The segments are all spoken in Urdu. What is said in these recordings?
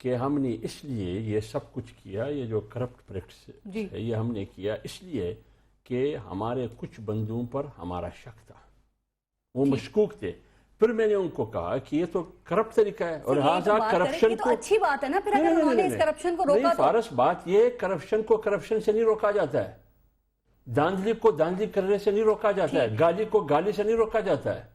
کہ ہم نے اس لیے یہ سب کچھ کیا, یہ جو کرپٹ پریکٹس ہے یہ ہم نے کیا اس لیے کہ ہمارے کچھ بندوں پر ہمارا شک تھا, وہ مشکوک تھے. پھر میں نے ان کو کہا کہ یہ تو کرپٹ طریقہ ہے اور لہٰذا کرپشن کو اچھی بات ہے نا, پھر اگر انہوں نے اس کرپشن کو روکا نہیں فارس, بات یہ کرپشن کو کرپشن سے نہیں روکا جاتا ہے, داندلی کو داندلی کرنے سے نہیں روکا جاتا ہے, گالی کو گالی سے نہیں روکا جاتا ہے.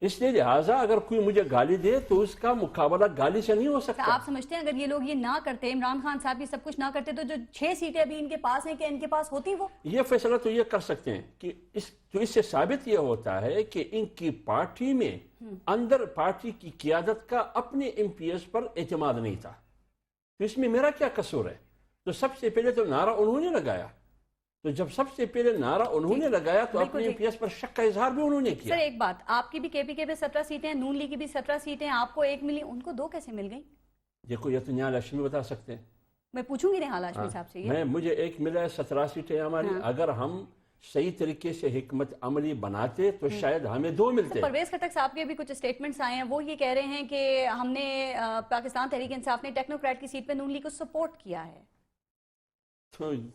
اس لیے لہٰذا اگر کوئی مجھے گالی دے تو اس کا مقابلہ گالی سے نہیں ہو سکتا. آپ سمجھتے ہیں اگر یہ لوگ یہ نہ کرتے, عمران خان صاحب یہ سب کچھ نہ کرتے, تو جو 6 سیٹیں ابھی ان کے پاس ہیں کہ ان کے پاس ہوتی وہ؟ یہ فیصلہ تو یہ کر سکتے ہیں کہ اس سے ثابت یہ ہوتا ہے کہ ان کی پارٹی میں اندر پارٹی کی قیادت کا اپنے ایم پی ایس پر اعتماد نہیں تھا. تو اس میں میرا کیا قصور ہے؟ تو سب سے پہلے تو نعرہ انہوں نے لگایا, تو جب سب سے پہلے نعرہ انہوں نے لگایا تو اپنے ایم پی ایس پر شک کا اظہار بھی انہوں نے کیا. سر ایک بات, آپ کی بھی کے پی کے پہ 17 سیٹیں ہیں, نون لیگ کی بھی 17 سیٹیں, آپ کو 1 ملی, ان کو 2 کیسے مل گئی؟ دیکھو یہ تو نیا ہاشمی بتا سکتے ہیں, میں پوچھوں گی نہال ہاشمی صاحب سے. مجھے 1 ملا ہے, 17 سیٹیں ہماری. اگر ہم صحیح طریقے سے حکمت عملی بناتے تو شاید ہمیں 2 ملتے. پرویز خٹک صاحب کے بھی کچھ اسٹیٹمنٹس آئے ہیں, وہ یہ کہہ رہے ہیں کہ ہم نے پاکستان تحریک انصاف نے ٹیکنوکریٹ کی سیٹ پہ نون لیگ کو سپورٹ کیا ہے,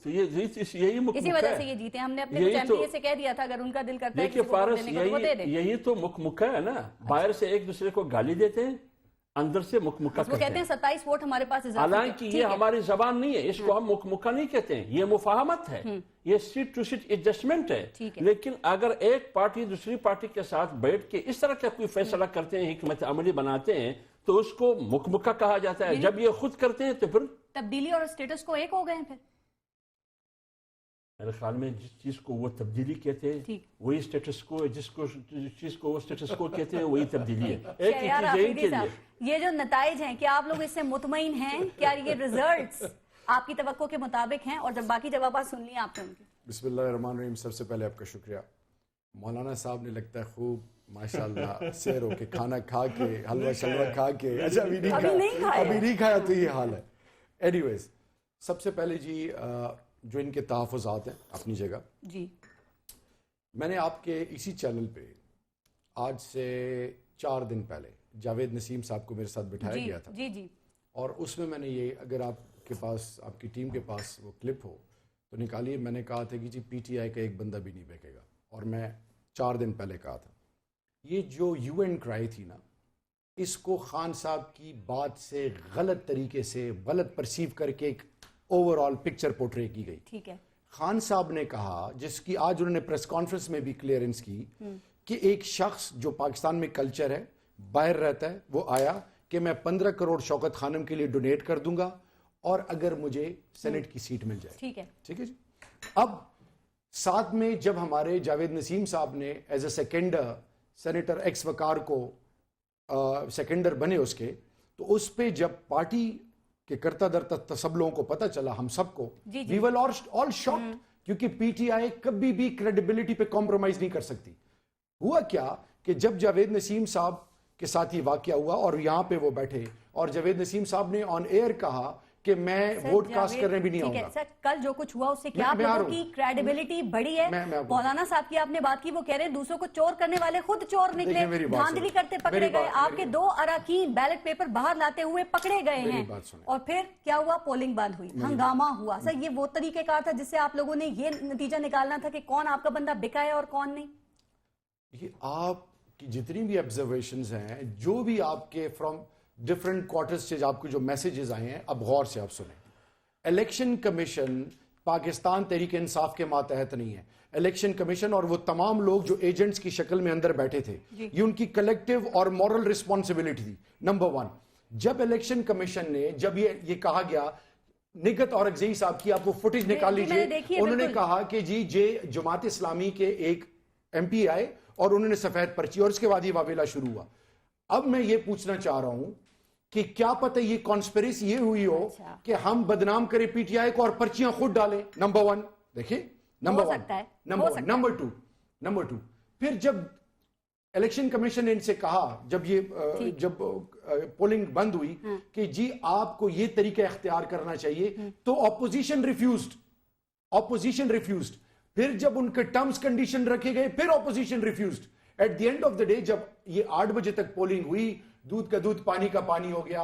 یہی اسی وجہ سے یہ جیتے. ہم نے اپنے کچھ ایم پی اے سے کہہ دیا تھا اگر ان کا دل کرتا ہے کہ فارس یہی تو مکمکہ ہے نا, باہر سے ایک دوسرے کو گالی دیتے ہیں, اندر سے مکمکہ وہ کہتے ہیں 27 ووٹ ہمارے پاس اضافی. حالانکہ یہ ہماری زبان نہیں ہے, اس کو ہم مکمکہ نہیں کہتے ہیں, یہ مفاہمت ہے, یہ سیٹ ٹو سیٹ ایڈجسٹمنٹ ہے. لیکن اگر ایک پارٹی دوسری پارٹی کے ساتھ بیٹھ کے اس طرح کا کوئی فیصلہ کرتے ہیں, حکمت عملی بناتے ہیں, تو اس کو مکمکہ کہا جاتا ہے. جب یہ خود کرتے ہیں تو پھر تبدیلی اور اسٹیٹس کو ایک ہو گئے ہیں. پھر میرے خیال میں جس چیز کو وہ تبدیلی کہتے ہیں وہی اسٹیٹس کو, جس چیز کو وہ اسٹیٹس کو کہتے ہیں وہی تبدیلی ہے. ایک ہی چیز یہی کے لیے یہ جو نتائج ہیں, کیا آپ لوگ اس سے مطمئن ہیں؟ کیا یہ ریزلٹس آپ کی توقع کے مطابق ہیں؟ اور جب باقی جوابات سن لیے آپ نے ان کے. بسم اللہ الرحمن الرحیم. سب سے پہلے آپ کا شکریہ. مولانا صاحب نے لگتا ہے خوب ماشاءاللہ سیر ہو کے کھانا کھا کے حلوہ شلوہ کھا کے, اچھا ابھی نہیں کھایا تو یہ حال ہے. اینی ویز سب سے پہلے جی جو ان کے تحفظات ہیں اپنی جگہ, جی میں نے آپ کے اسی چینل پہ آج سے 4 دن پہلے جاوید نسیم صاحب کو میرے ساتھ بٹھایا گیا تھا, جی اور اس میں نے یہ, اگر آپ کے پاس آپ کی ٹیم کے پاس وہ کلپ ہو تو نکالیے. میں نے کہا تھا کہ جی پی ٹی آئی کا ایک بندہ بھی نہیں بکے گا, اور میں 4 دن پہلے کہا تھا. یہ جو یو این کرائی تھی نا, اس کو خان صاحب کی بات سے غلط طریقے سے غلط پرسیو کر کے ایک اوور آل پکچر پورٹری کی گئی. ٹھیک ہے. خان صاحب نے کہا, جس کی آج انہوں نے پریس کانفرنس میں بھی کلیئرنس کی, کہ ایک شخص جو پاکستان میں کلچر ہے, باہر رہتا ہے, وہ آیا کہ میں 15 کروڑ شوکت خانم کے لیے ڈونیٹ کر دوں گا اور اگر مجھے سینٹ کی سیٹ مل جائے. ٹھیک ہے جی. اب ساتھ میں جب ہمارے جاوید نسیم صاحب نے ایز اے سیکنڈر سینیٹر ایکس وقار کو سیکنڈر بنے اس کے, تو اس پہ جب پارٹی کہ کرتا درتا سب لوگوں کو پتہ چلا, ہم سب کو وی ول آل شاکڈ, کیونکہ پی ٹی آئی کبھی بھی کریڈیبلٹی پہ کمپرومائز نہیں کر سکتی. ہوا کیا کہ جب جاوید نسیم صاحب کے ساتھ یہ واقعہ ہوا اور یہاں پہ وہ بیٹھے, اور جاوید نسیم صاحب نے آن ایئر کہا کہ میں ووٹ کاسٹ کرنے بھی نہیں آؤں گا. سر کل جو کچھ ہوا اس سے کیا آپ لوگوں کی کریڈیبلٹی بڑی ہے؟ مولانا صاحب کی آپ نے بات کی, وہ کہہ رہے ہیں دوسروں کو چور کرنے والے خود چور نکلے, دھاندلی کرتے پکڑے گئے. آپ کے 2 اراکین بیلٹ پیپر باہر لاتے ہوئے پکڑے گئے ہیں, اور پھر کیا ہوا؟ پولنگ بند ہوئی, ہنگامہ ہوا. سر یہ وہ طریقہ کار تھا جس سے آپ لوگوں نے یہ نتیجہ نکالنا تھا کہ کون آپ کا بندہ بکا ہے اور کون نہیں. یہ آپ کی جتنی بھی آبزرویشنز ہیں, جو بھی آپ کے فرام ڈفرنٹ کوارٹرز سے آپ کو جو میسیجز آئے ہیں, اب غور سے آپ سنیں. الیکشن کمیشن پاکستان تحریک انصاف کے ماتحت نہیں ہے. الیکشن کمیشن اور وہ تمام لوگ جو ایجنٹس کی شکل میں اندر بیٹھے تھے, یہ ان کی کلیکٹیو اور مورل رسپانسبلٹی تھی. نمبر 1, جب الیکشن کمیشن نے جب یہ کہا گیا, نگہت اورکزئی صاحب کی آپ وہ فوٹیج نکال لیجئے, انہوں نے کہا کہ جی جماعت اسلامی کے ایک ایم پی آئے اور انہوں نے سفید پرچی, اور اس کے بعد یہ واویلا شروع ہوا. اب میں یہ پوچھنا چاہ رہا ہوں کہ کیا پتہ یہ کانسپریسی یہ ہوئی ہو کہ ہم بدنام کریں پی ٹی آئی کو اور پرچیاں خود ڈالیں. نمبر 1 دیکھیں, نمبر 1. نمبر 2 پھر جب الیکشن کمیشن نے ان سے کہا, جب پولنگ بند ہوئی, کہ جی آپ کو یہ طریقہ اختیار کرنا چاہیے, تو اپوزیشن ریفیوزڈ. پھر جب ان کے ٹرمز کنڈیشن رکھے گئے, پھر opposition refused. At the end of the day جب یہ 8 بجے تک پولنگ ہوئی, دودھ کا دودھ پانی کا پانی ہو گیا.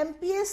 MPs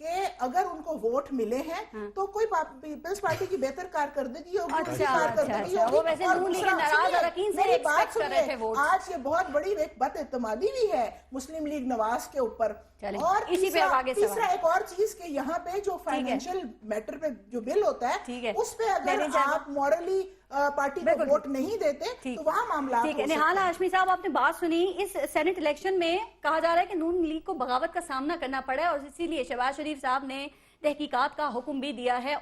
کہ اگر ان کو ووٹ ملے ہیں تو کوئی پیپلز پارٹی کی بہتر کارکردگی ہوگی، وہ ویسے نون لیگ کے ناراض اراکین سے ایکسپیکٹ کر رہے تھے ووٹ. آج یہ بہت بڑی ایک بد اعتمادی بھی ہے مسلم لیگ نواز کے اوپر. اور اسی پہ آگے تیسرا ایک اور چیز کہ یہاں پہ جو فائنینشیل میٹر پہ جو بل ہوتا ہے اس پہ اگر آپ مورلی پارٹی کو ووٹ نہیں دیتے تو وہاں معاملات. ٹھیک ہے. نہال ہاشمی صاحب آپ نے بات سنی. اس سینٹ الیکشن میں کہا جا رہا ہے کہ نون لیگ کو بغاوت کا سامنا کرنا پڑا ہے اور اسی لیے شہباز شریف صاحب نے تحقیقات کا حکم بھی دیا ہے.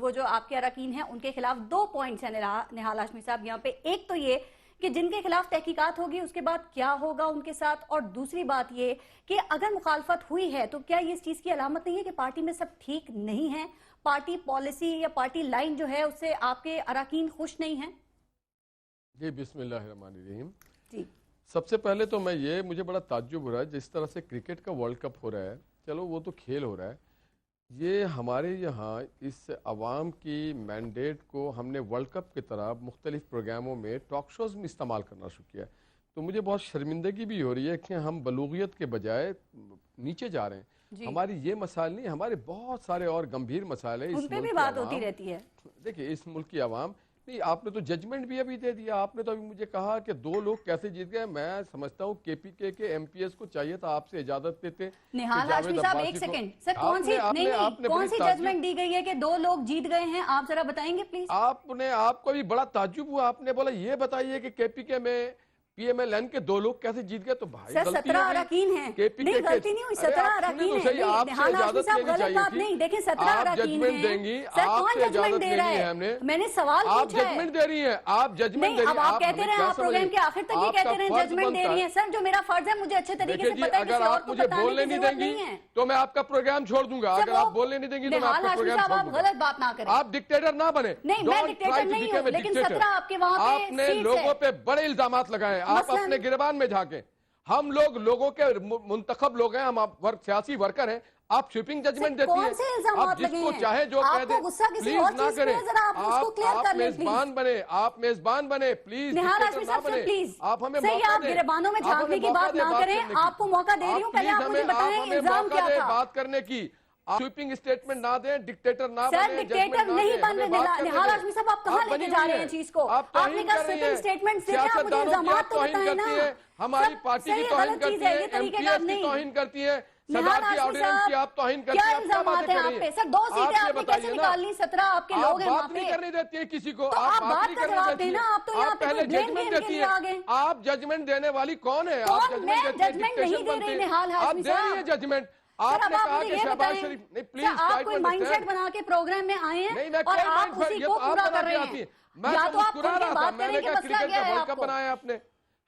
وہ جو آپ کے اراکین ہیں ان کے خلاف 2 پوائنٹس ہیں نہال ہاشمی صاحب یہاں پہ. ایک تو یہ کہ جن کے خلاف تحقیقات ہوگی اس کے بعد کیا ہوگا ان کے ساتھ، اور دوسری بات یہ کہ اگر مخالفت ہوئی ہے تو کیا یہ اس چیز کی علامت نہیں ہے کہ پارٹی میں سب ٹھیک نہیں ہیں، پارٹی پالیسی یا پارٹی لائن جو ہے اس سے آپ کے اراکین خوش نہیں ہیں؟ جی بسم اللہ الرحمن الرحیم. جی سب سے پہلے تو مجھے بڑا تعجب ہو رہا ہے جس طرح سے کرکٹ کا ورلڈ کپ ہو رہا ہے. چلو وہ تو کھیل ہو رہا ہے، یہ ہمارے یہاں اس عوام کی مینڈیٹ کو ہم نے ورلڈ کپ کی طرح مختلف پروگراموں میں ٹاک شوز میں استعمال کرنا شروع کیا ہے. تو مجھے بہت شرمندگی بھی ہو رہی ہے کہ ہم بلوغیت کے بجائے نیچے جا رہے ہیں. ہماری یہ مسائل نہیں، ہمارے بہت سارے اور گمبھیر مسائل ہیں. ان پہ بھی بات ہوتی رہتی ہے. دیکھیں اس ملک کی عوام نہیں، آپ نے تو ججمنٹ بھی ابھی دے دیا. آپ نے تو ابھی مجھے کہا کہ 2 لوگ کیسے جیت گئے. میں سمجھتا ہوں کے پی کے ایم پی ایس کو چاہیے تھا آپ سے اجازت دیتے. نہال ہاشمی صاحب ایک سیکنڈ سر، کون سی ججمنٹ دی گئی ہے کہ 2 لوگ جیت گئے ہیں؟ آپ ذرا بتائیں گے پلیز. آپ کو بھی بڑا تعجب ہوا. آپ نے بولا یہ بتائیے کہ کے پی کے میں پی ایم ایل این کے 2 لوگ کیسے جیت گئے. تو بھائی سر 17 اراکین ہیں. نہیں غلطی نہیں ہوئی، 17 اراکین ہیں. نہال ہاشمی صاحب غلط بات نہیں. دیکھیں 17 اراکین ہیں. سر کون ججمنٹ دے رہا ہے؟ میں نے سوال پوچھا ہے. آپ ججمنٹ دے رہی ہیں، آپ ججمنٹ دے رہی ہیں. اب آپ کہتے رہے ہیں، آپ پروگرام کے آخر تک یہ کہتے رہے ہیں ججمنٹ دے رہی ہیں. سر جو میرا فرض ہے مجھے اچھے طریقے سے پتہ ہے، کسی اور کو بتانے کی ضرورت نہیں ہے. تو میں آپ کا پروگرام چھوڑ دوں گا. اگر آپ بولنے نہیں دیں گی تو میں آپ کا پروگرام چھوڑ دوں گا. آپ غلط بات نہ کریں. آپ ڈکٹیٹر نہ بنے. نہیں میں ڈکٹیٹر نہیں ہوں، لیکن 17 آپ کے وہاں پہ آپ نے لوگوں پہ بڑے الزامات لگائے. آپ اپنے گریبان میں جھانکیں. ہم لوگوں کے منتخب لوگ ہیں، ہم سیاسی ورکر ہیں. آپ شپنگ ججمنٹ دیتی ہیں، آپ جس کو چاہے جو کہہ دیں. پلیز نہ کریں. آپ میزبان بنے، آپ میزبان بنے. پلیز ڈکٹیٹر نہ بنے. آپ ہمیں موقع دیں. گریبانوں میں جھانکنے کی بات نہ کریں. آپ کو موقع دے رہی ہوں، پہلے آپ مجھے بتائیں الزام کیا تھا. بات کرنے کی سویپنگ اسٹیٹمنٹ نہ دیں. ڈکٹیٹر نہ بنے. سر ڈکٹیٹر نہیں بن رہے. نہال ہاشمی صاحب آپ کہاں لے کے جا رہے ہیں چیز کو؟ آپ نے کہا سویپنگ اسٹیٹمنٹ سے آپ مجھے الزامات تو بتائیں نا. ہماری پارٹی کی توہین کرتی ہیں، ایم پی ایس کی توہین کرتی ہیں، صدارتی کی آرڈیننس کی آپ توہین کرتی ہیں. کیا الزامات ہیں آپ پہ؟ سر 2 سیٹیں آپ نے کیسے نکالنی؟ 17 آپ کے لوگ ہیں وہاں پہ. بات نہیں کرنے دیتی ہیں کسی کو. آپ بات کا جواب دینا. آپ تو یہاں پہ بلیم گیم کے لیے آگے. آپ ججمنٹ دینے والی کون ہے؟ میں ججمنٹ نہیں دے رہی نہال ہاشمی صاحب. آپ دے رہی ہیں ججمنٹ. آپ نے کہا کہ شہباز شریف نہیں پلیز آپ کوئی مائنڈ سیٹ بنا کے پروگرام میں آئے ہیں اور آپ اسی کو پورا کر رہے ہیں. یا تو آپ کھل کے بات کریں کہ مسئلہ کیا ہے آپ کو.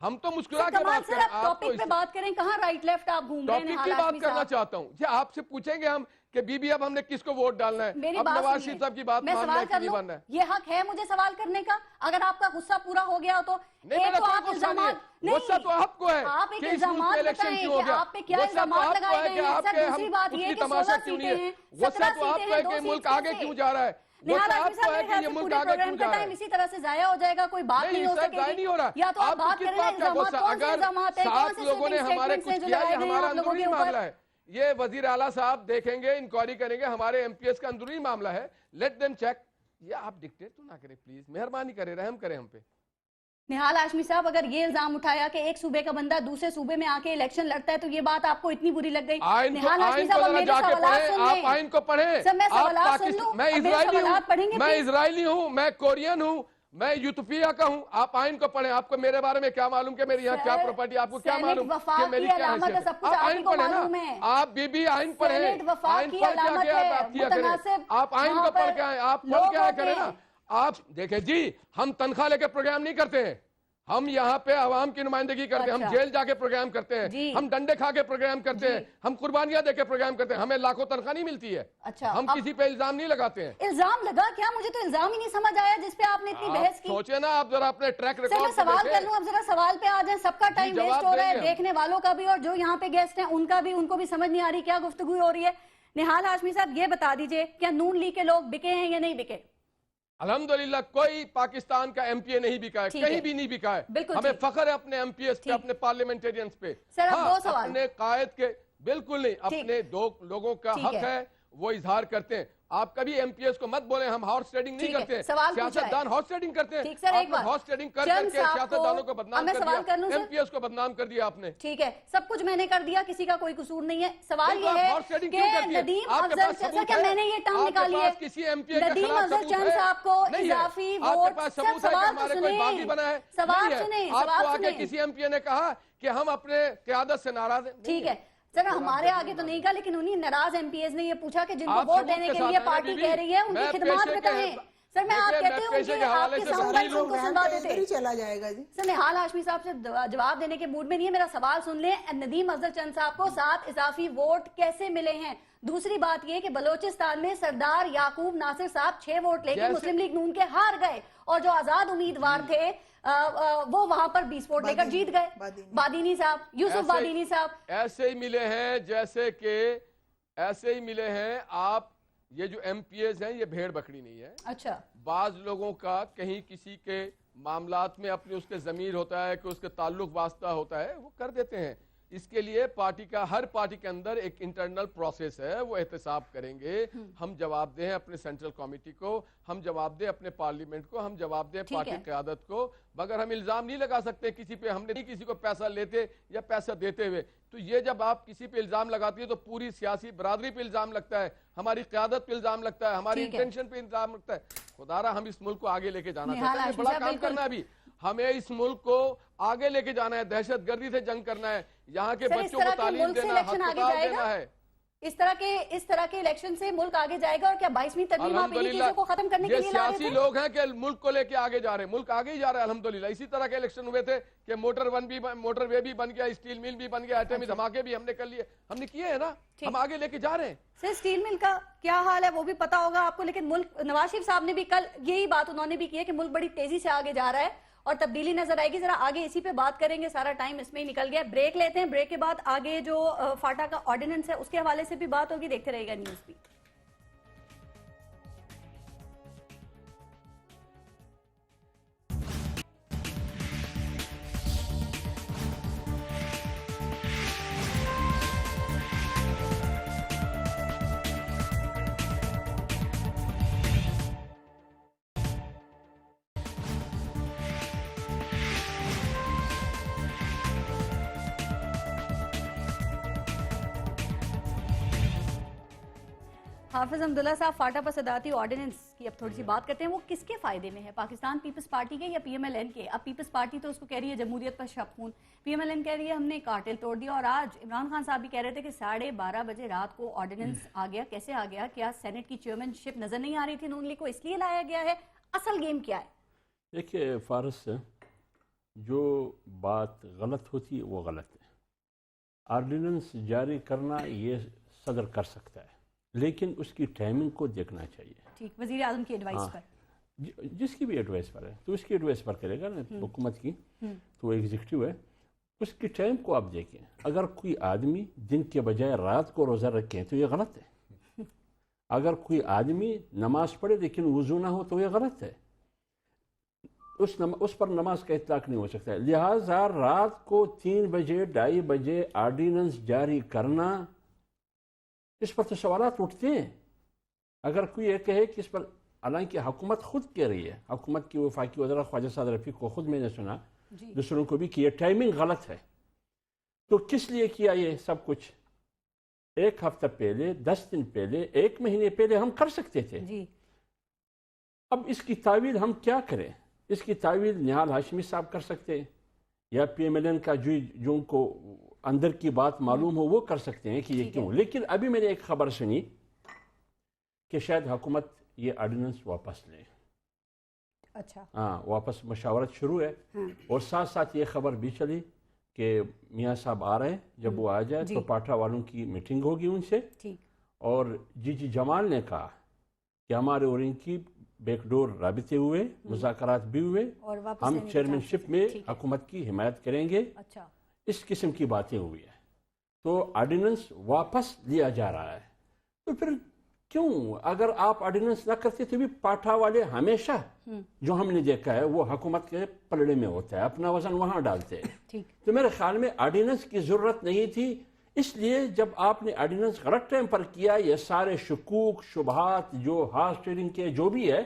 ہم تو مسکرا کے بات کریں. آپ ٹاپک پہ بات کریں. کہاں رائٹ لیفٹ آپ گھوم رہے ہیں؟ ٹاپک کی بات کرنا چاہتا ہوں. یہ آپ سے پوچھیں گے ہم کہ بی بی اب ہم نے کس کو ووٹ ڈالنا ہے؟ اب نواز شریف صاحب کی بات ماننا ہے کہ نہیں ماننا ہے؟ یہ حق ہے مجھے سوال کرنے کا. اگر آپ کا غصہ پورا ہو گیا ہو تو ایک تو آپ الزامات غصہ تو آپ کو ہے آپ ایک الزامات بتائیں کہ آپ پہ کیا الزامات لگائے گئے ہیں. سر دوسری بات یہ کہ 16 سیٹیں ہیں، 17 سیٹیں ہیں، 2 ملک آگے کیوں جا رہا ہے؟ نہال ہاشمی صاحب میرے خیال سے پورے پروگرام کا ٹائم اسی طرح سے ضائع ہو جائے گا. کوئی بات نہیں ہو سکے گی. یا تو آپ بات کریں الزامات کون سے الزامات ہیں، کون سے لوگوں نے ہمارے اسٹیٹمنٹس ہیں جو کچھ کیا لگائے ہے، گئے ہیں ہمارا آپ لوگوں کے اندرونی معاملہ اوپر. ہے. یہ وزیر اعلیٰ صاحب دیکھیں گے، انکوائری کریں گے. ہمارے ایم پی ایس کا اندرونی معاملہ ہے. Let them check. یہ آپ ڈکٹیٹ تو نہ کریں پلیز، مہربانی کریں، رحم کریں ہم پہ. نہال ہاشمی صاحب اگر یہ الزام اٹھایا کہ ایک صوبے کا بندہ دوسرے صوبے میں آ کے الیکشن لڑتا ہے تو یہ بات آپ کو اتنی بری لگ گئی؟ نہال ہاشمی صاحب میرے سوالات سن لیں. آپ آئین کو پڑھیں. سر میں سوالات سن لوں. میں اسرائیلی ہوں، میں کورین ہوں، میں یوتوپیا کا ہوں. آپ آئین کو پڑھیں. آپ کو میرے بارے میں کیا معلوم کہ میری یہاں کیا پراپرٹی؟ آپ کو کیا معلوم کہ میری کیا حیثیت؟ آپ آئین پڑھیں نا. آپ بی آئین پڑھیں. آئین پڑھ کے آگے آپ کیا کریں. آپ آئین کو پڑھ کے آئیں. آپ پڑھ کے آئے کریں نا. آپ دیکھیں جی، ہم تنخواہ لے کے پروگرام نہیں کرتے ہیں. ہم یہاں پہ عوام کی نمائندگی کرتے ہیں. ہم جیل جا کے پروگرام کرتے ہیں. ہم ڈنڈے کھا کے پروگرام کرتے ہیں. ہم قربانیاں دے کے پروگرام کرتے ہیں. ہمیں لاکھوں تنخواہ نہیں ملتی ہے. ہم کسی پہ الزام نہیں لگاتے ہیں. الزام لگا کیا؟ مجھے تو الزام ہی نہیں سمجھ آیا جس پہ آپ نے اتنی بحث کی. سوچے نا آپ ذرا اپنے ٹریک ریکارڈ. میں سوال کر لوں. اب ذرا سوال پہ آ جائیں. سب کا ٹائم ویسٹ ہو رہا ہے، دیکھنے والوں کا بھی اور جو یہاں پہ گیسٹ ہیں ان کا بھی. ان کو بھی سمجھ نہیں آ رہی کیا گفتگو ہو رہی ہے. نہال ہاشمی صاحب یہ بتا دیجئے کیا نون لیگ کے لوگ بکے ہیں یا نہیں بکے؟ الحمدللہ کوئی پاکستان کا ایم پی اے نہیں بکا ہے، کہیں بھی نہیں بکا ہے. ہمیں فخر ہے اپنے ایم پی ایس پہ، اپنے پارلیمنٹیرینز پہ. سر اب 2 سوال. اپنے قائد کے بالکل نہیں, اپنے دو لوگوں کا حق ہے وہ اظہار کرتے ہیں. آپ کبھی ایم پی ایس کو مت بولیں ہم ہارس ٹریڈنگ نہیں کرتے, سیاستدان ہارس ٹریڈنگ کرتے ہیں. آپ نے ہارس ٹریڈنگ کر کے سیاستدانوں کو بدنام کر دیا, ایم پی ایس کو بدنام کر دیا آپ نے. ٹھیک ہے, سب کچھ میں نے کر دیا, کسی کا کوئی قصور نہیں ہے. سوال یہ ہے کہ ندیم افضل چند, کیا میں نے یہ ٹرم نکالی ہے, ندیم افضل چند صاحب کو اضافی ووٹ, سوال سنیں, آپ کو آگے کسی ایم پی نے کہا کہ ہم اپنے قیادت سے ناراض ہیں. ٹھیک ہے سر, ہمارے آگے تو نہیں کہا, لیکن انہیں ناراض ایم پی ایز نے یہ پوچھا کہ جن کو ووٹ دینے کے لیے پارٹی کہہ رہی ہے ان کی خدمات بتائیں. سر میں آپ کہتے ہوں کہ آپ کے ساؤنڈ بائٹس ان کو سنوا دیتے. چلا جائے گا جی. سر نہال ہاشمی صاحب سے جواب دینے کے موڈ میں نہیں ہے, میرا سوال سن لیں. ندیم افضل چند صاحب کو 7 اضافی ووٹ کیسے ملے ہیں؟ دوسری بات یہ کہ بلوچستان میں سردار یعقوب ناصر صاحب 6 ووٹ لے کے مسلم لیگ نون کے ہار گئے, اور جو آزاد امیدوار تھے وہ وہاں پر 20 ووٹ لے کر جیت گئے. بادینی صاحب, یوسف بادینی صاحب ایسے ہی ملے ہیں جیسے کہ ایسے ہی ملے ہیں. آپ یہ جو ایم پی ایز ہیں یہ بھیڑ بکری نہیں ہے. اچھا, بعض لوگوں کا کہیں کسی کے معاملات میں اپنے اس کے ضمیر ہوتا ہے کہ اس کے تعلق واسطہ ہوتا ہے, وہ کر دیتے ہیں. اس کے لیے پارٹی کا, ہر پارٹی کے اندر ایک انٹرنل پروسیس ہے, وہ احتساب کریں گے. ہم جواب دیں اپنے سینٹرل کمیٹی کو, ہم جواب دیں اپنے پارلیمنٹ کو, ہم جواب دیں پارٹی قیادت کو, مگر ہم الزام نہیں لگا سکتے کسی پہ. ہم نے نہیں کسی کو پیسہ لیتے یا پیسہ دیتے ہوئے. تو یہ جب آپ کسی پہ الزام لگاتی ہے تو پوری سیاسی برادری پہ الزام لگتا ہے, ہماری قیادت پہ الزام لگتا ہے, ہماری انٹینشن پہ الزام لگتا ہے. خدا را ہم اس ملک کو آگے لے کے جانا چاہتے ہیں, بڑا کام کرنا ہے. ابھی ہمیں اس ملک کو آگے لے کے جانا ہے, دہشت گردی سے جنگ کرنا ہے, یہاں کے بچوں کو تعلیم دینا, ہسپتال دینا ہے. اس طرح کے الیکشن سے ملک آگے جائے گا, اور کیا 22ویں ترمیم آپ انہی چیزوں کو ختم کرنے کے لیے لا رہے تھے؟ یہ سیاسی لوگ ہیں کہ ملک کو لے کے آگے جا رہے ہیں, ملک آگے ہی جا رہا ہے الحمدللہ. اسی طرح کے الیکشن ہوئے تھے کہ موٹر وے بھی بن گیا, اسٹیل مل بھی بن گیا, ایٹمی دھماکے بھی ہم نے کر لیے, ہم نے کیے ہیں نا, ہم آگے لے کے جا رہے ہیں. سر اسٹیل مل کا کیا حال ہے وہ بھی پتا ہوگا آپ کو, لیکن ملک, نواز شریف صاحب نے بھی کل یہی بات انہوں نے بھی کی ہے کہ ملک بڑی تیزی سے آگے جا رہا ہے اور تبدیلی نظر آئے گی. ذرا آگے اسی پہ بات کریں گے, سارا ٹائم اس میں ہی نکل گیا. بریک لیتے ہیں, بریک کے بعد آگے جو فاٹا کا آرڈیننس ہے اس کے حوالے سے بھی بات ہوگی. دیکھتے رہے گا نیوز بھی. حافظ حمداللہ صاحب, فاٹا پر صدارتی آرڈیننس کی اب تھوڑی سی بات کرتے ہیں. وہ کس کے فائدے میں ہے, پاکستان پیپلز پارٹی کے یا پی ایم ایل این کے؟ اب پیپلز پارٹی تو اس کو کہہ رہی ہے جمہوریت پر شب خون, پی ایم ایل این کہہ رہی ہے ہم نے کارٹل توڑ دیا. اور آج عمران خان صاحب بھی کہہ رہے تھے کہ 12:30 بجے رات کو آرڈیننس آ گیا. کیسے آ گیا؟ کیا سینٹ کی چیئرمین شپ نظر نہیں آ رہی تھی نون لیگ کو, اس لیے لایا گیا ہے؟ اصل گیم کیا ہے؟ دیکھیے فارس, جو بات غلط ہوتی ہے وہ غلط ہے. آرڈیننس جاری کرنا یہ صدر کر سکتا ہے, لیکن اس کی ٹائمنگ کو دیکھنا چاہیے. ٹھیک, وزیر اعظم کی ایڈوائس پر, جس کی بھی ایڈوائس پر ہے تو اس کی ایڈوائس پر کرے گا نا, حکومت کی تو ایگزیکٹو ہے, اس کی ٹائم کو آپ دیکھیں. اگر کوئی آدمی دن کے بجائے رات کو روزہ رکھیں تو یہ غلط ہے. اگر کوئی آدمی نماز پڑھے لیکن وضو نہ ہو تو یہ غلط ہے, اس پر نماز کا اطلاق نہیں ہو سکتا ہے. لہٰذا رات کو 3 بجے 2:30 بجے آرڈیننس جاری کرنا, اس پر تو سوالات اٹھتے ہیں. اگر کوئی یہ کہے کہ اس پر, حالانکہ حکومت خود کہہ رہی ہے, حکومت کی وفاقی وزیر خواجہ سعد رفیق کو خود میں نے سنا, دوسروں کو بھی, کہ یہ ٹائمنگ غلط ہے. تو کس لیے کیا یہ سب کچھ؟ 1 ہفتہ پہلے, 10 دن پہلے, 1 مہینے پہلے ہم کر سکتے تھے. اب اس کی تعویل ہم کیا کریں؟ اس کی تعویل نہال ہاشمی صاحب کر سکتے ہیں, یا پی ایم ایل این کا جو ان کو اندر کی بات معلوم ہو وہ کر سکتے ہیں کہ یہ کیوں. لیکن ابھی میں نے ایک خبر سنی کہ شاید حکومت یہ آرڈیننس واپس لے. اچھا, ہاں, واپس مشاورت شروع ہے. اور ساتھ ساتھ یہ خبر بھی چلی کہ میاں صاحب آ رہے ہیں, جب وہ آ جائے تو پاٹھا والوں کی میٹنگ ہوگی ان سے. اور جی جمال نے کہا کہ ہمارے اور ان کی بیک ڈور رابطے ہوئے, مذاکرات بھی ہوئے, ہم چیئرمین شپ میں حکومت کی حمایت کریں گے. اس قسم کی باتیں ہوئی ہیں. تو آرڈیننس واپس لیا جا رہا ہے. تو پھر کیوں, اگر آپ آرڈیننس نہ کرتے تو بھی پاٹھا والے ہمیشہ جو ہم نے دیکھا ہے وہ حکومت کے پلڑے میں ہوتا ہے, اپنا وزن وہاں ڈالتے ہیں. تو میرے خیال میں آرڈیننس کی ضرورت نہیں تھی. اس لیے جب آپ نے آرڈیننس غلط ٹائم پر کیا، یہ سارے شکوک شبہات جو ہارس ٹریڈنگ کے جو بھی ہے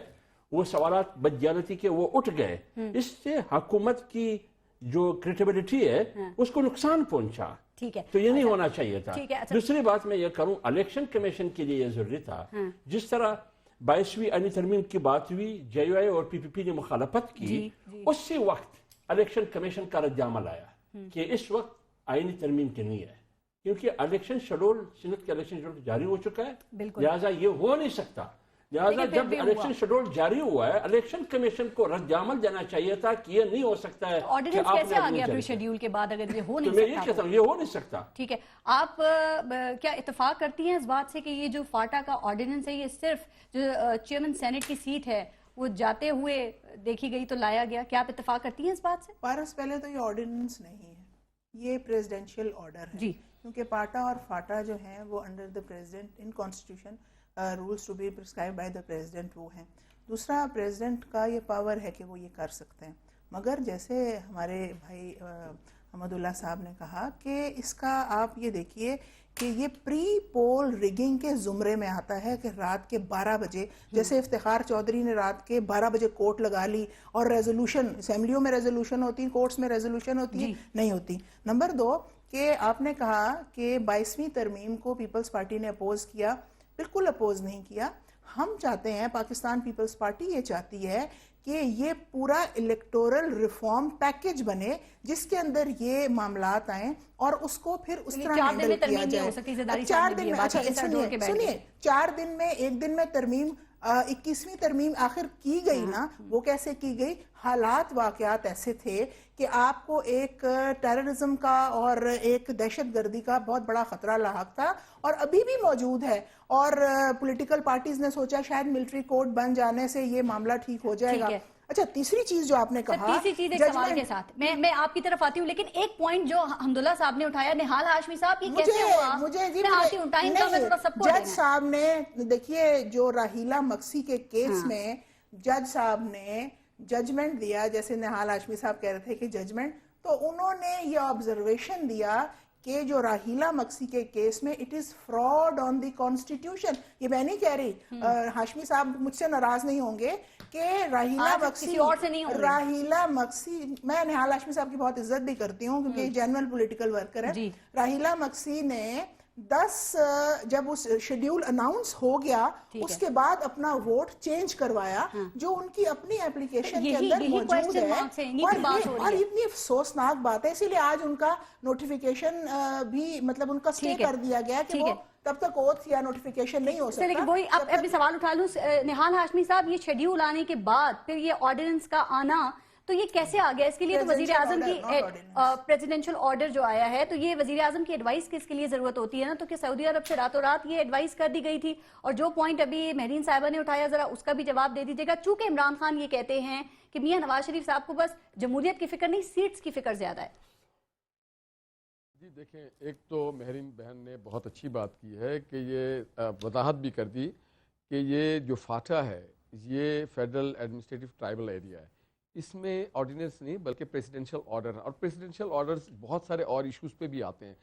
وہ سوالات بدجالتی کے وہ اٹھ گئے. اس سے حکومت کی جو کریڈیبلٹی ہے اس کو نقصان پہنچا. ٹھیک ہے، تو یہ نہیں ہونا چاہیے تھا. دوسری بات میں یہ کروں، الیکشن کمیشن کے لیے یہ ضروری تھا. جس طرح 22ویں آئینی ترمیم کی بات ہوئی، جے یو آئی اور پی پی پی نے مخالفت کی، اسی وقت الیکشن کمیشن کا رد عمل آیا کہ اس وقت آئینی ترمیم کی نہیں ہے، کیونکہ الیکشن شیڈول سینٹ کا الیکشن شیڈول جاری ہو چکا ہے، لہٰذا یہ ہو نہیں سکتا. لہٰذا جب الیکشن شیڈول جاری ہوا ہے، الیکشن کمیشن کو رد عمل دینا چاہیے تھا کہ یہ نہیں ہو سکتا ہے. آرڈیننس کیسے آ گیا پھر شیڈول کے بعد اگر یہ ہو نہیں سکتا؟ میں یہ کہتا ہوں یہ ہو نہیں سکتا. ٹھیک ہے، آپ کیا اتفاق کرتی ہیں اس بات سے کہ یہ جو فاٹا کا آرڈیننس ہے یہ صرف جو چیئرمین سینٹ کی سیٹ ہے وہ جاتے ہوئے دیکھی گئی تو لایا گیا؟ کیا آپ اتفاق کرتی ہیں اس بات سے؟ پارس، پہلے تو یہ آرڈیننس نہیں ہے، یہ پریزیڈنشیل آرڈر ہے. جی، کیونکہ پاٹا اور فاٹا جو ہیں وہ under the president in constitution rules to be prescribe by the president وہ ہیں. دوسرا، پریزیڈنٹ کا یہ پاور ہے کہ وہ یہ کر سکتے ہیں، مگر جیسے ہمارے بھائی احمد اللہ صاحب نے کہا کہ اس کا آپ یہ دیکھیے کہ یہ پری پول ریگنگ کے زمرے میں آتا ہے کہ رات کے 12 بجے جیسے افتخار چودھری نے رات کے 12 بجے کوٹ لگا لی اور ریزولوشن، اسمبلیوں میں ریزولوشن ہوتی ہیں، کورٹس میں ریزولوشن ہوتی ہے، نہیں ہوتی. نمبر 2 کہ آپ نے کہا کہ 22ویں ترمیم کو پیپلز پارٹی نے اپوز کیا. بالکل اپوز نہیں کیا. ہم چاہتے ہیں، پاکستان پیپلز پارٹی یہ چاہتی ہے کہ یہ پورا الیکٹورل ریفارم پیکج بنے جس کے اندر یہ معاملات آئیں اور اس کو پھر اس طرح ہینڈل کیا جائے. 4 دن میں، اچھا سنیے، 4 دن میں، 1 دن میں ترمیم 21ویں ترمیم آخر کی گئی نا. وہ کیسے کی گئی؟ حالات واقعات ایسے تھے کہ آپ کو ایک ٹیررزم کا اور ایک دہشت گردی کا بہت بڑا خطرہ لاحق تھا اور ابھی بھی موجود ہے، اور پولیٹیکل پارٹیز نے سوچا شاید ملٹری کوڈ بن جانے سے یہ معاملہ ٹھیک ہو جائے گا. اچھا، تیسری چیز جو آپ نے کہا، تیسری چیز ایک سوال کے ساتھ میں آپ کی طرف آتی ہوں، لیکن ایک پوائنٹ جو حمداللہ صاحب نے اٹھایا، نہال ہاشمی صاحب، یہ کیسے ہوا؟ جج صاحب نے دیکھیے جو راہیلہ مکسی کے کیس میں جج صاحب نے ججمنٹ دیا، جیسے نہال ہاشمی صاحب کہہ رہے تھے کہ ججمنٹ، تو انہوں نے یہ آبزرویشن دیا کہ جو راہیلہ مکسی کے کیس میں it is fraud on the constitution. یہ میں نہیں کہہ رہی، ہاشمی صاحب مجھ سے ناراض نہیں ہوں گے کہ راہیلہ مکسی، میں نہال ہاشمی صاحب کی بہت عزت بھی کرتی ہوں کیونکہ یہ جنرل پولیٹیکل ورکر ہے. راہیلہ مکسی نے 10 جب اس شیڈیول اناؤنس ہو گیا اس کے بعد اپنا ووٹ چینج کروایا جو ان کی اپنی اپلیکیشن کے اندر موجود ہے، اور اتنی افسوسناک بات ہے. اسی لیے آج ان کا نوٹیفیکیشن بھی مطلب ان کا سٹے کر دیا گیا کہ وہ تب تک اوتھ یا نوٹیفیکیشن نہیں ہو سکتا. لیکن وہی اب اپنے سوال اٹھا لوں، نہال ہاشمی صاحب، یہ شیڈیول آنے کے بعد پھر یہ آرڈیننس کا آنا تو یہ کیسے آ گیا؟ اس کے لیے تو وزیر اعظم کی پریزیڈنشل آرڈر جو آیا ہے، تو یہ وزیر اعظم کی ایڈوائس کی اس کے لیے ضرورت ہوتی ہے نا. تو کہ سعودی عرب سے راتوں رات یہ ایڈوائس کر دی گئی تھی. اور جو پوائنٹ ابھی مہرین صاحبہ نے اٹھایا، ذرا اس کا بھی جواب دے دیجیے گا. چونکہ عمران خان یہ کہتے ہیں کہ میاں نواز شریف صاحب کو بس جمہوریت کی فکر نہیں، سیٹس کی فکر زیادہ ہے. جی دیکھیں، ایک تو مہرین بہن نے بہت اچھی بات کی ہے کہ یہ وضاحت بھی کر دی کہ یہ جو فاٹا ہے یہ فیڈرل ایڈمنسٹریٹو ٹرائبل ایریا ہے، اس میں آرڈیننس نہیں بلکہ پریزیڈنشل آرڈر ہے، اور پریزیڈنشل آرڈرز بہت سارے اور ایشوز پہ بھی آتے ہیں.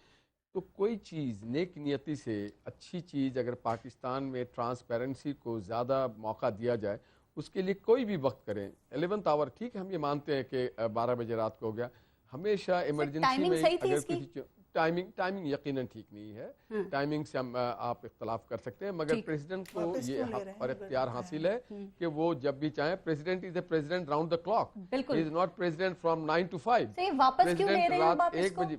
تو کوئی چیز نیک نیتی سے اچھی چیز اگر پاکستان میں ٹرانسپیرنسی کو زیادہ موقع دیا جائے، اس کے لیے کوئی بھی وقت کریں. 11th آور ٹھیک ہے، ہم یہ مانتے ہیں کہ 12 بجے رات کو ہو گیا. ہمیشہ ایمرجنسی میں اگر کسی ٹائمنگ یقیناً ٹھیک نہیں ہے، ٹائمنگ سے ہم آپ اختلاف کر سکتے ہیں، مگر پریزیڈنٹ کو یہ حق اور اختیار حاصل ہے کہ وہ جب بھی چاہیں. President is a president round the clock, he is not president from 9 to 5. President رات 1 بجے،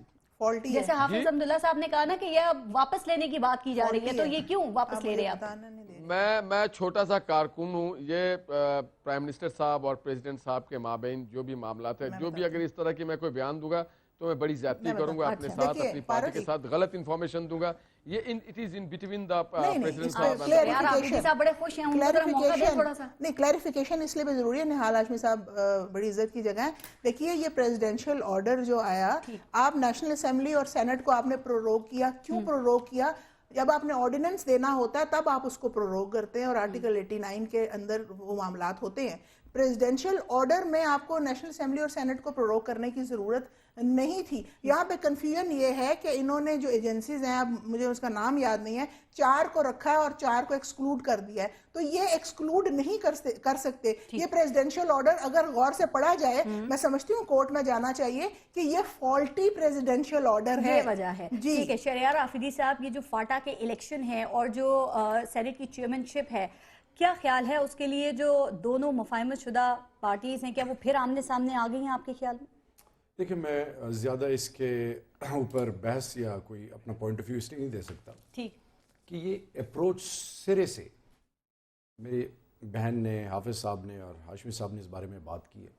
جیسے حافظ عبداللہ صاحب نے کہا نا کہ یہ واپس لینے کی بات کی جا رہی ہے، تو یہ کیوں واپس لے رہے ہیں؟ میں چھوٹا سا کارکن ہوں. یہ پرائم منسٹر صاحب اور پریزیڈنٹ صاحب کے مابین جو بھی معاملات ہیں، جو بھی اگر اس طرح کی میں کوئی بیان دوں گا تو میں بڑی زیادتی کروں گا اپنے ساتھ، اپنی پارٹی کے ساتھ غلط انفارمیشن دوں گا. یہ it is in between the president صاحب. بڑے خوش ہیں، ان کو ذرا موقع دیں تھوڑا سا. نہیں، کلیریفیکیشن اس لیے بھی ضروری ہے. نہال ہاشمی صاحب بڑی عزت کی جگہ ہے. دیکھیے یہ پریزیڈنشل آرڈر جو آیا، آپ نیشنل اسمبلی اور سینٹ کو آپ نے پروروگ کیا. کیوں پروروگ کیا؟ جب آپ نے آرڈیننس دینا ہوتا ہے تب آپ اس کو پروروگ کرتے ہیں، اور آرٹیکل 89 کے اندر وہ معاملات ہوتے ہیں. پریزیڈنشل آرڈر میں آپ کو نیشنل اسمبلی اور سینٹ کو پروروگ کرنے کی ضرورت نہیں تھی. یہاں پہ کنفیوژن یہ ہے کہ انہوں نے جو ایجنسیز ہیں, اب مجھے اس کا نام یاد نہیں ہے, 4 کو رکھا ہے اور 4 کو ایکسکلوڈ کر دیا ہے. تو یہ ایکسکلوڈ نہیں کر سکتے. یہ پریزیڈنشل آرڈر اگر غور سے پڑھا جائے, میں سمجھتی ہوں کورٹ میں جانا چاہیے کہ یہ فالٹی پریزیڈنشل آرڈر ہے. یہ وجہ ہے. ٹھیک ہے شہریار آفریدی صاحب, یہ جو فاٹا کے الیکشن ہے اور جو سینٹ کی چیئرمین شپ ہے, کیا خیال ہے اس کے لیے جو دونوں مفاہمت شدہ پارٹیز ہیں, کیا وہ پھر آمنے سامنے آ گئی ہیں آپ کے خیال میں؟ دیکھیں, میں زیادہ اس کے اوپر بحث یا کوئی اپنا پوائنٹ آف ویو اس لیے نہیں دے سکتا ٹھیک کہ یہ اپروچ سرے سے, میری بہن نے, حافظ صاحب نے اور ہاشمی صاحب نے اس بارے میں بات کی ہے,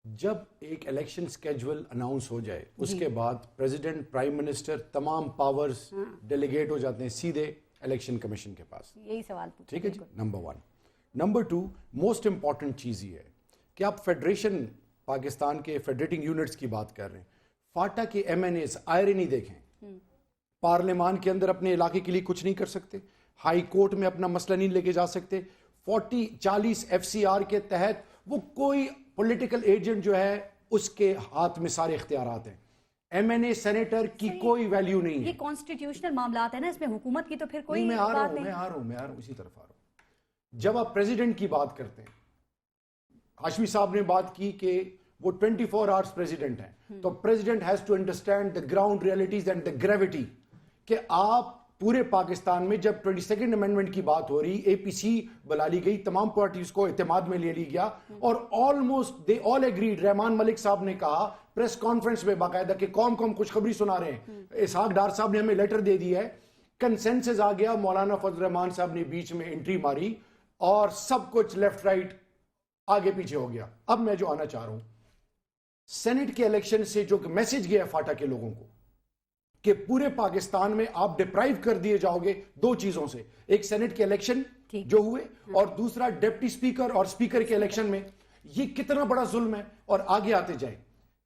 جب ایک الیکشن سکیجول اناؤنس ہو جائے اس کے بعد پریزیڈنٹ, پرائم منسٹر, تمام پاورز ڈیلیگیٹ ہو جاتے ہیں سیدھے الیکشن کمیشن کے پاس. یہی سوال پوچھا. ٹھیک ہے جی, نمبر 1. نمبر 2, موسٹ امپورٹنٹ چیز یہ ہے کہ آپ فیڈریشن پاکستان کے فیڈریٹنگ یونٹس کی بات کر رہے ہیں. فاٹا کے ایم این ایز آئرنی دیکھیں, پارلیمان کے اندر اپنے علاقے کے لیے کچھ نہیں کر سکتے, ہائی کورٹ میں اپنا مسئلہ نہیں لے کے جا سکتے, 40 ایف سی آر کے تحت وہ کوئی پولیٹیکل ایجنٹ جو ہے اس کے ہاتھ میں سارے اختیارات ہیں. ایم این اے سینیٹر کی کوئی ویلیو نہیں ہے. یہ کانسٹیٹیوشنل معاملات ہیں نا, اس میں حکومت کی تو پھر کوئی میں بات نہیں. نہیں. میں آ رہا ہوں اسی طرف آ رہا ہوں. جب آپ پریزیڈنٹ کی بات کرتے ہیں, ہاشمی صاحب نے بات کی کہ وہ 24 آورس پریزیڈنٹ ہیں, تو president has to understand the ground realities and the gravity, کہ آپ پورے پاکستان میں جب 22 امینڈمنٹ کی بات ہو رہی, اے پی سی بلا لی گئی, تمام پارٹیز کو اعتماد میں لے لی گیا, اور آلموسٹ دے آل ایگریڈ. رحمان ملک صاحب نے کہا پریس کانفرنس میں باقاعدہ کہ قوم خوشخبری سنا رہے ہیں, اسحاق ڈار صاحب نے ہمیں لیٹر دے دی ہے, کنسنسس آ گیا. مولانا فضل الرحمان صاحب نے بیچ میں انٹری ماری اور سب کچھ لیفٹ رائٹ آگے پیچھے ہو گیا. اب میں جو آنا چاہ رہا ہوں, سینٹ کے الیکشن سے جو میسج گیا فاٹا کے لوگوں کو کہ پورے پاکستان میں آپ ڈپرائیو کر دیے جاؤ گے 2 چیزوں سے, ایک سینٹ کے الیکشن جو ہوئے, اور دوسرا ڈپٹی سپیکر اور سپیکر کے الیکشن میں. یہ کتنا بڑا ظلم ہے. اور آگے آتے جائیں,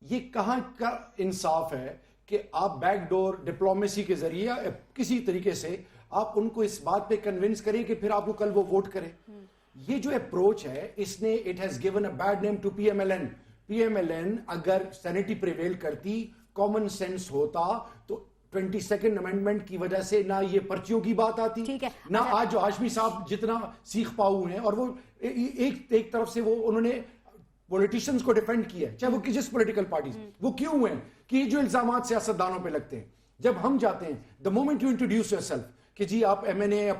یہ کہاں کا انصاف ہے کہ آپ بیک ڈور ڈپلومیسی کے ذریعے کسی طریقے سے آپ ان کو اس بات پہ کنونس کریں کہ پھر آپ کو کل وہ ووٹ کریں. یہ جو اپروچ ہے, اس نے it has given a bad name to P M L N. P M L N اگر سینیٹی پریویل کرتی, کامن سینس ہوتا, تو 22 امینڈمنٹ کی وجہ سے نہ یہ پرچیوں کی بات آتی, نہ آج جو ہاشمی صاحب جتنا سیخ پاؤ ہیں, اور وہ ایک طرف سے وہ انہوں نے پولیٹیشنز کو ڈیفینڈ کیا ہے, چاہے وہ جس پولیٹیکل پارٹیز, وہ کیوں ہیں کہ جو الزامات سیاستدانوں پہ لگتے ہیں. جب ہم جاتے ہیں, the moment you introduce yourself کہ جی آپ ایم این اے یا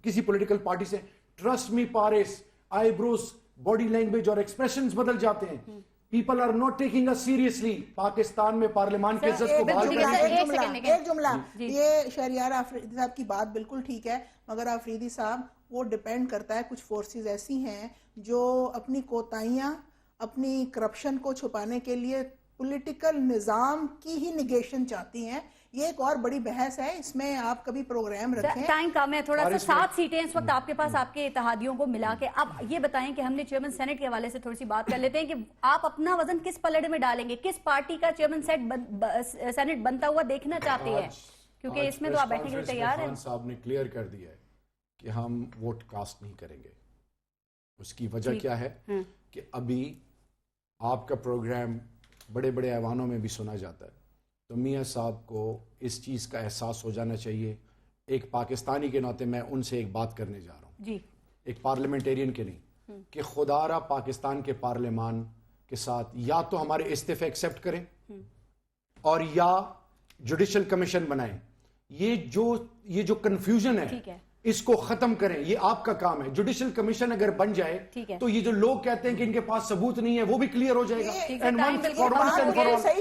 کسی پولیٹیکل پارٹی سے, trust me pause, eyebrows, body language اور ایکسپریشنز بدل جاتے ہیں. People are not taking us seriously. Pakistan میں پارلیمان کی عزت کو بحال کرنے کے ایک جملہ, یہ شہریار آفریدی صاحب کی بات بالکل ٹھیک ہے, مگر آفریدی صاحب وہ ڈیپینڈ کرتا ہے, کچھ فورسز ایسی ہیں جو اپنی کوتاہیاں, اپنی کرپشن کو چھپانے کے لیے پولیٹیکل نظام کی ہی نگیشن چاہتی ہیں. یہ ایک اور بڑی بحث ہے, اس میں آپ کبھی پروگرام رکھیں. ٹائم کم ہے, تھوڑا سا 7 سیٹیں اس وقت آپ کے پاس, آپ کے اتحادیوں کو ملا کے. اب یہ بتائیں کہ ہم نے چیئرمین سینٹ کے حوالے سے تھوڑی سی بات کر لیتے ہیں کہ آپ اپنا وزن کس پلڑے میں ڈالیں گے, کس پارٹی کا چیئرمین سینٹ بنتا ہوا دیکھنا چاہتے ہیں, کیونکہ اس میں تو آپ بیٹھنے کے لیے تیار ہیں. خان صاحب نے کلیئر کر دیا ہے کہ ہم ووٹ کاسٹ نہیں کریں گے. اس کی وجہ کیا ہے کہ ابھی آپ کا پروگرام بڑے بڑے ایوانوں میں بھی سنا جاتا ہے, تو میاں صاحب کو اس چیز کا احساس ہو جانا چاہیے. ایک پاکستانی کے ناطے میں ان سے ایک بات کرنے جا رہا ہوں, ایک پارلیمنٹیرین کے نہیں, کہ خدا را پاکستان کے پارلیمان کے ساتھ یا تو ہمارے استعفے ایکسیپٹ کریں اور یا جوڈیشل کمیشن بنائیں. یہ جو کنفیوژن ہے اس کو ختم کریں, یہ آپ کا کام ہے. جوڈیشل کمیشن اگر بن جائے تو یہ جو لوگ کہتے ہیں کہ ان کے پاس ثبوت نہیں ہے وہ بھی کلیئر ہو جائے گا. صحیح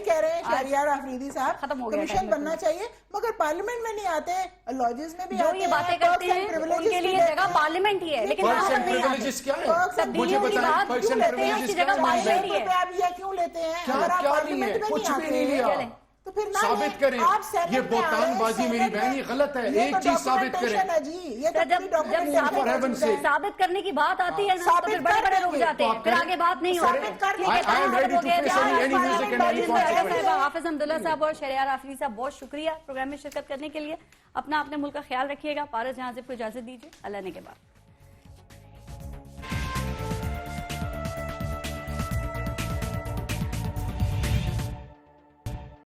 کہہ رہے ہیں شہریار آفریدی صاحب, کمیشن بننا چاہیے, مگر پارلیمنٹ میں نہیں آتے ہیں, لاجز میں بھی جو یہ باتیں کرتے ہیں ان کے لیے جگہ پارلیمنٹ ہی ہے, لیکن مجھے بتائیں آپ یہ کیوں لیتے ہیں, اگر آپ پارلیمنٹ میں نہیں آتے تو پھر ثابت کریں. یہ بہتان بازی میری بہن, یہ غلط ہے. ایک چیز ثابت کریں. جب ثابت کرنے کی بات آتی ہے تو پھر بڑے بڑے رک جاتے ہیں, پھر آگے بات نہیں ہوتی. حافظ حمداللہ صاحب اور شہریار آفریدی صاحب, بہت شکریہ پروگرام میں شرکت کرنے کے لیے. اپنا اپنے ملک کا خیال رکھیے گا. پارس جہاں سے کو اجازت دیجیے, اللہ نے کے بعد.